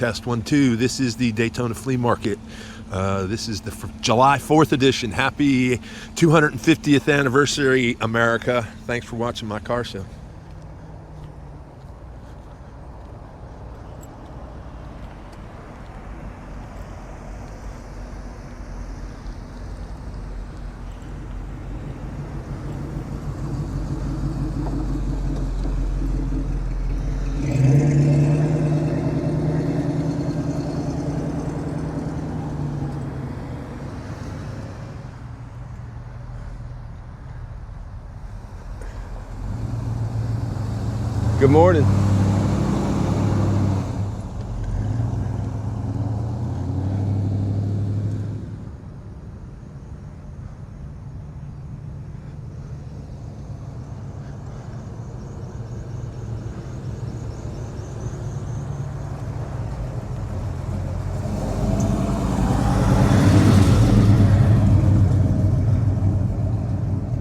test 1-2. This is the Daytona Flea Market. This is the July 4th edition. Happy 250th anniversary, America. Thanks for watching my car show. Good morning.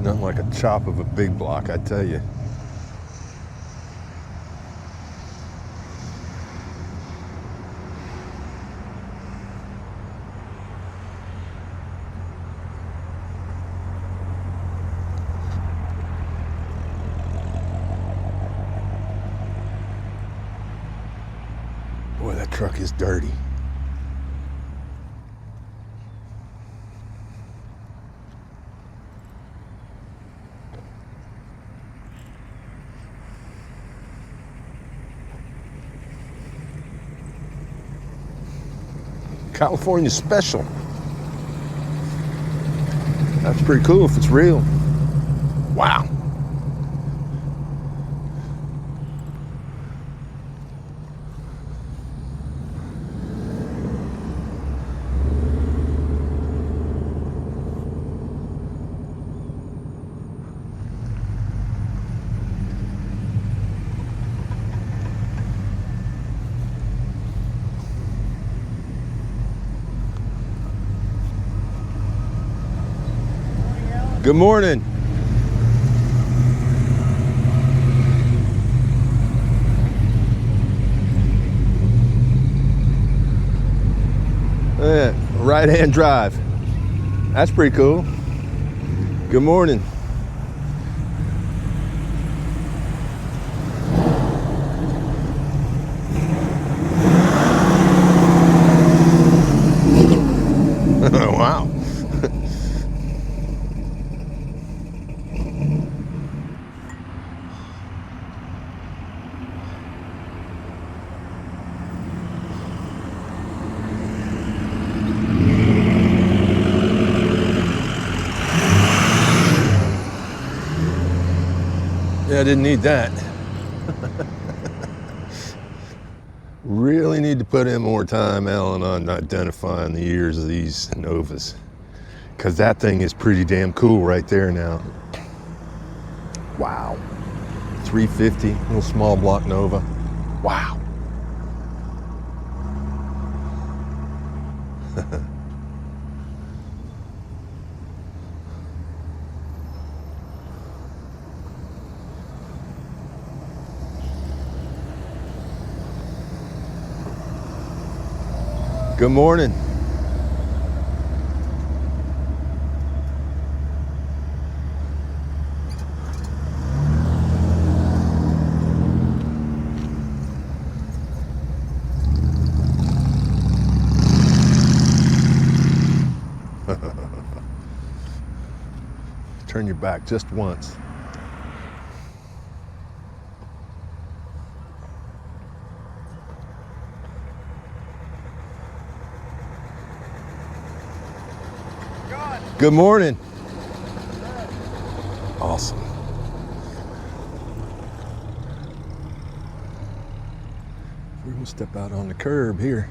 Nothing like a chop of a big block, I tell you. Boy, that truck is dirty. California special. That's pretty cool if it's real. Wow. Good morning. Yeah, right-hand drive. That's pretty cool. Good morning. Wow. Yeah, I didn't need that. Really need to put in more time, Alan, on identifying the ears of these Novas, because that thing is pretty damn cool right there now. Wow. 350, little small block Nova. Wow. Good morning. Turn your back just once. Good morning. Awesome. We're gonna step out on the curb here.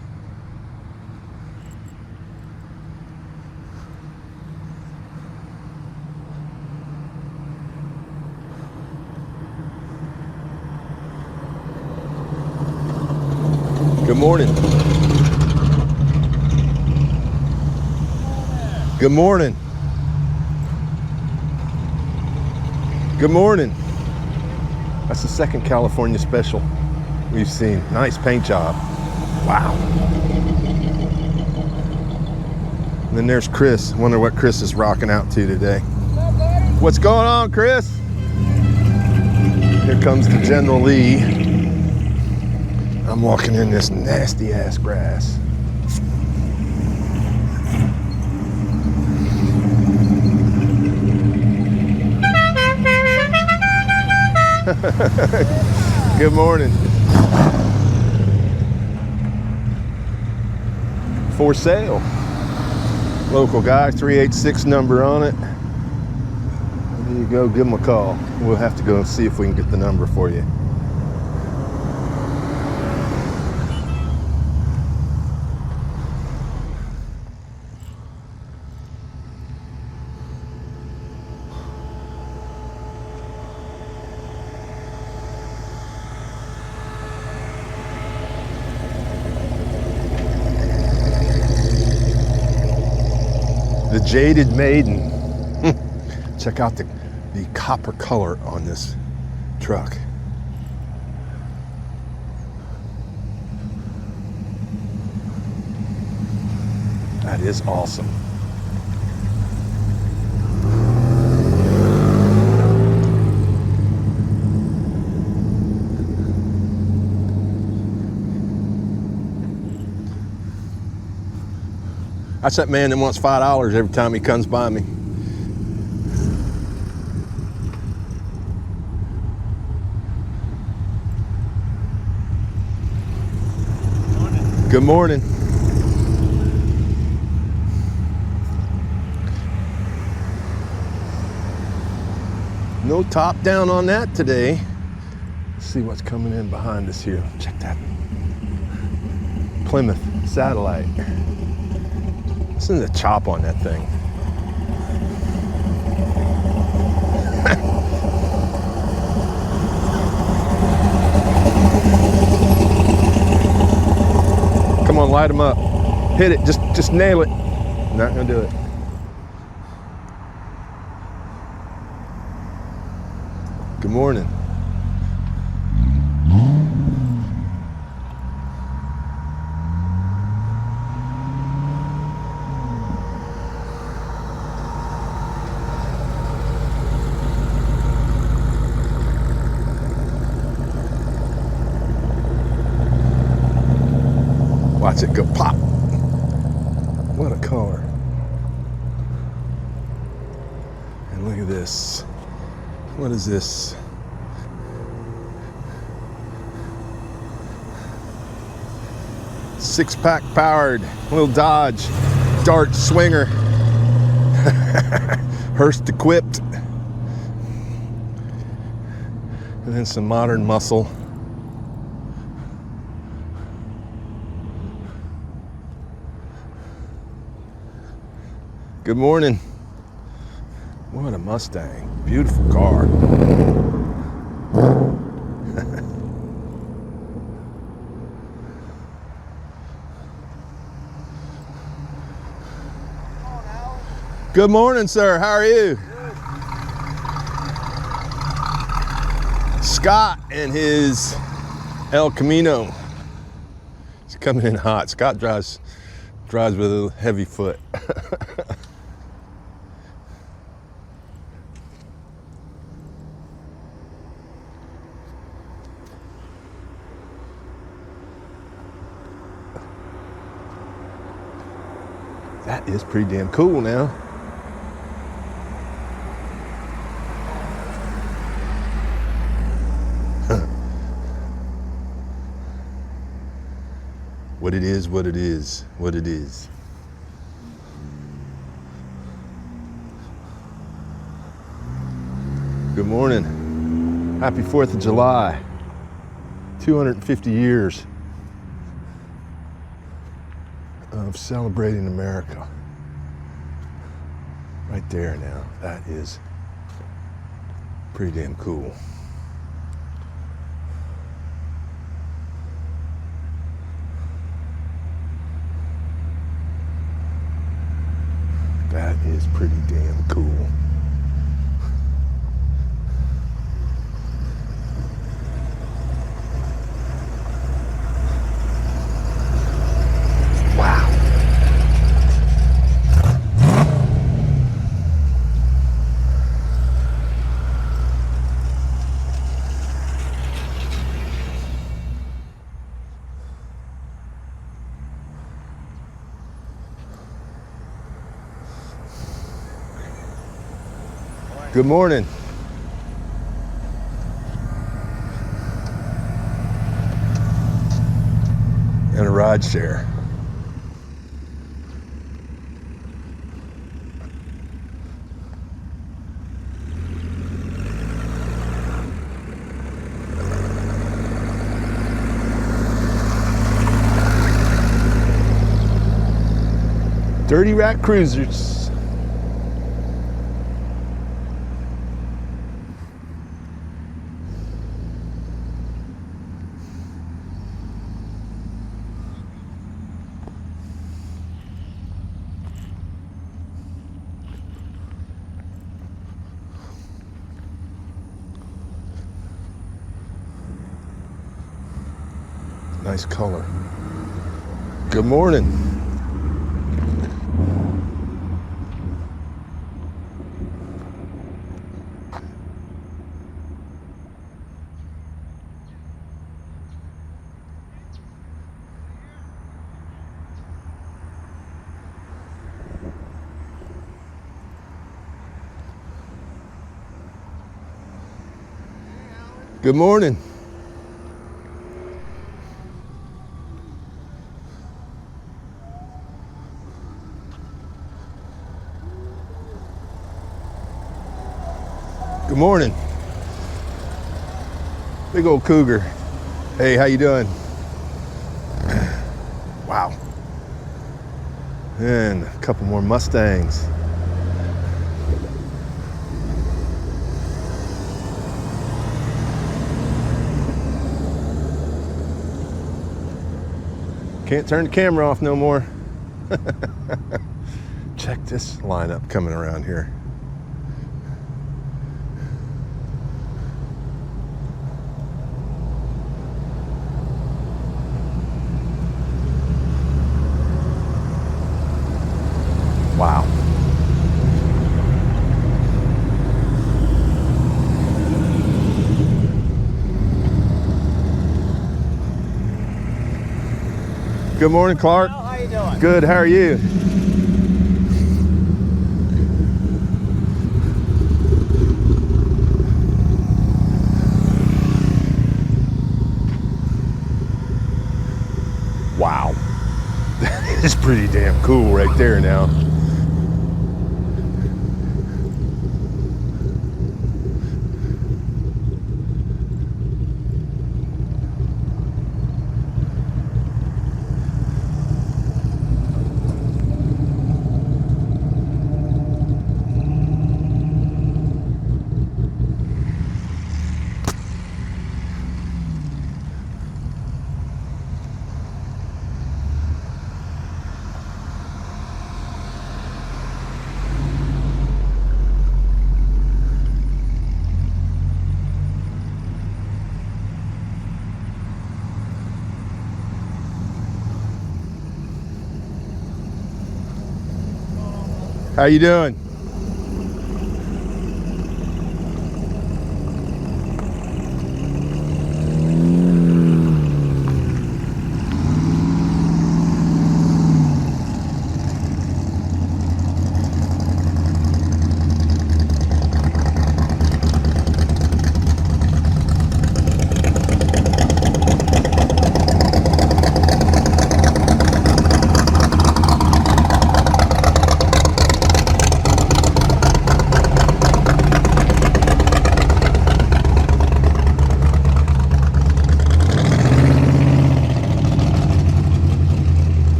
Good morning. Good morning. Good morning. That's the second California special we've seen. Nice paint job. Wow. And then there's Chris. Wonder what Chris is rocking out to today. What's going on, Chris? Here comes the General Lee. I'm walking in this nasty ass grass. Good morning. For sale. Local guy, 386 number on it. There you go, give him a call. We'll have to go and see if we can get the number for you. The Jaded Maiden. Check out the copper color on this truck. That is awesome. That's that man that wants $5 every time he comes by me. Morning. Good morning. No top down on that today. Let's see what's coming in behind us here. Check that. Plymouth Satellite. Listen to the chop on that thing. Come on, light them up. Hit it, just nail it. Not gonna do it. Good morning. Watch it go pop. What a color. And look at this. What is this? Six-pack powered little Dodge Dart Swinger. Hearst equipped. And then some modern muscle. Good morning. What a Mustang. Beautiful car. Good morning, sir. How are you? Good. Scott and his El Camino. He's coming in hot. Scott drives with a heavy foot. That is pretty damn cool now. What it is, what it is, what it is. Good morning. Happy 4th of July. 250 years of celebrating America. Right there now. That is pretty damn cool. That is pretty damn cool. Good morning. And a ride share. Dirty Rat Cruisers. Nice color. Good morning. Good morning. Good morning. Big old cougar. Hey, how you doing? Wow. And a couple more Mustangs. Can't turn the camera off no more. Check this lineup coming around here. Wow. Good morning, Clark. How you doing? Good, how are you? Wow. That is pretty damn cool right there now. How you doing?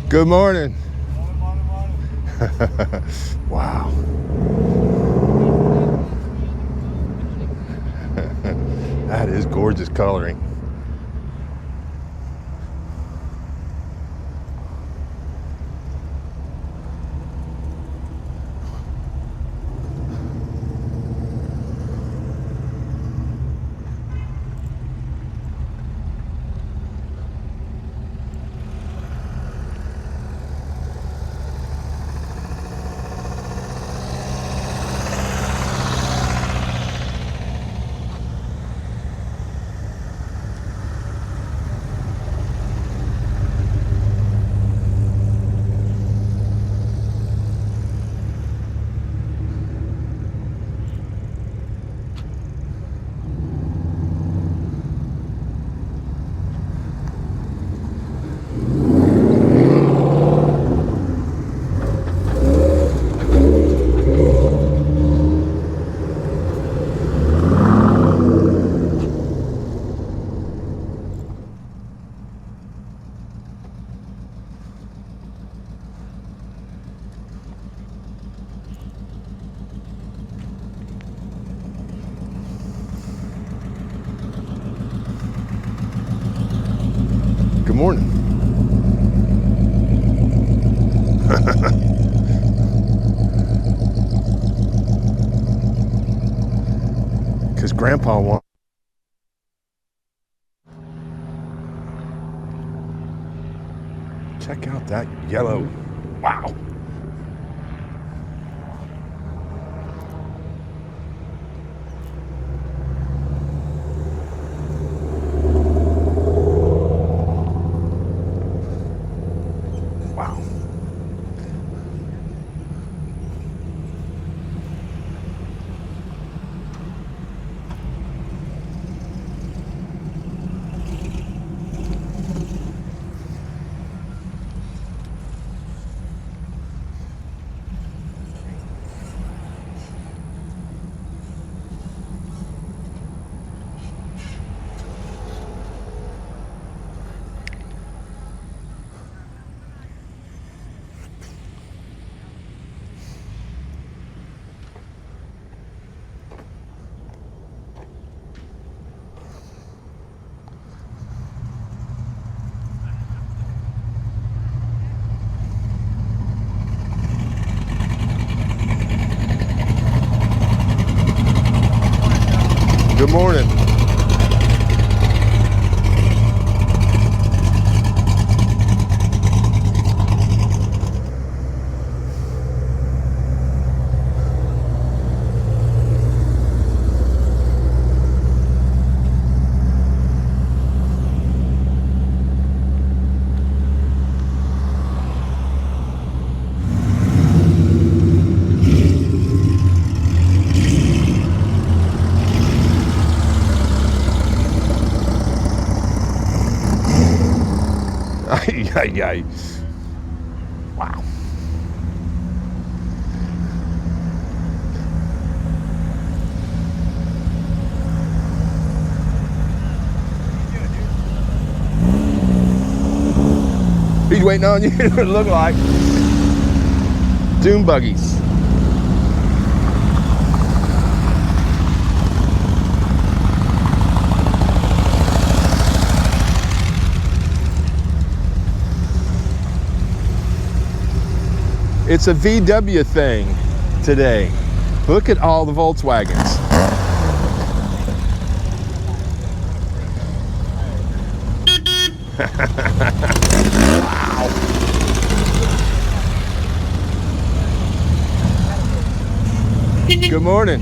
Good morning. Wow. That is gorgeous coloring. morning. Because Grandpa wants. Check out that yellow. Wow. Wow. Good morning. Ay, ay, ay. Wow. He's waiting on you. It look like dune buggies. It's a VW thing today. Look at all the Volkswagens. Wow. Good morning.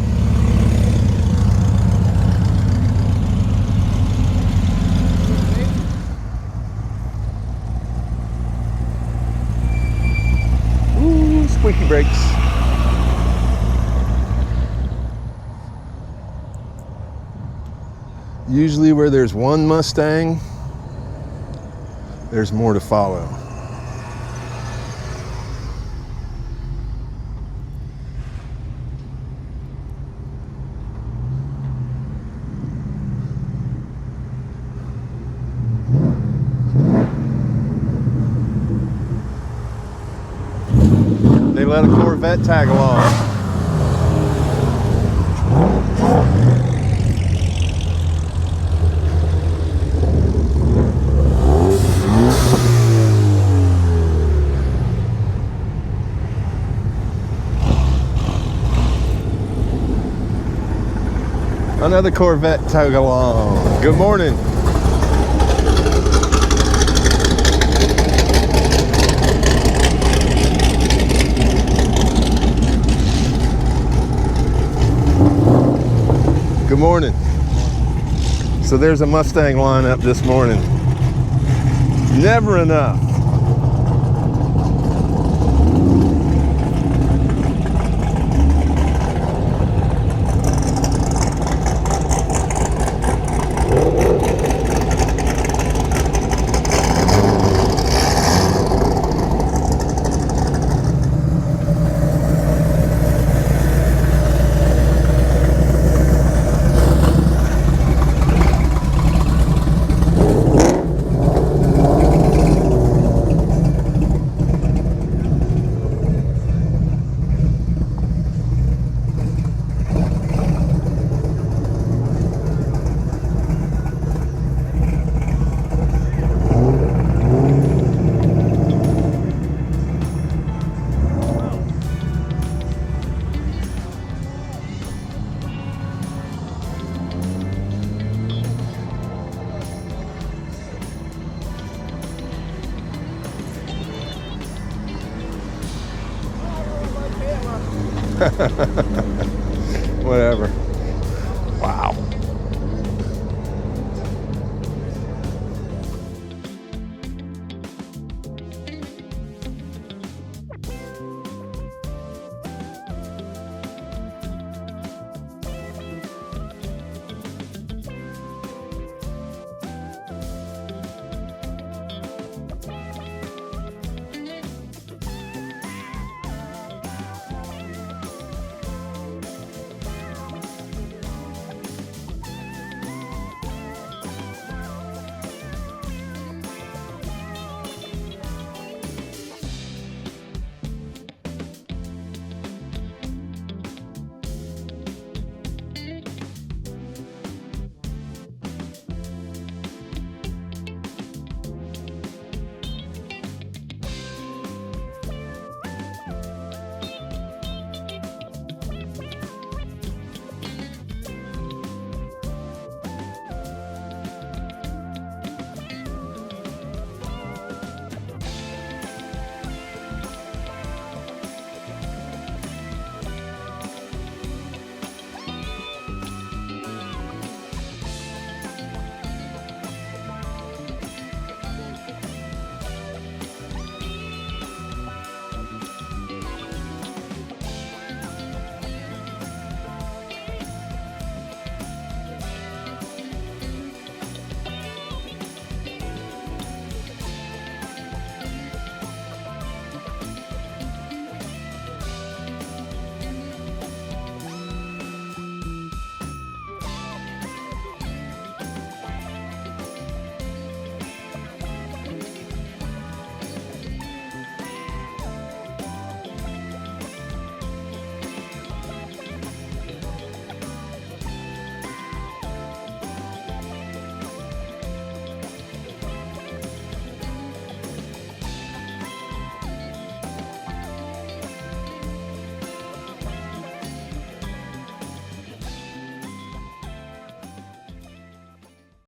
Ooh, squeaky brakes. Usually where there's one Mustang, there's more to follow. They let a Corvette tag along. Another Corvette tag along. Good morning. Good morning. So there's a Mustang lineup this morning. Never enough. Whatever.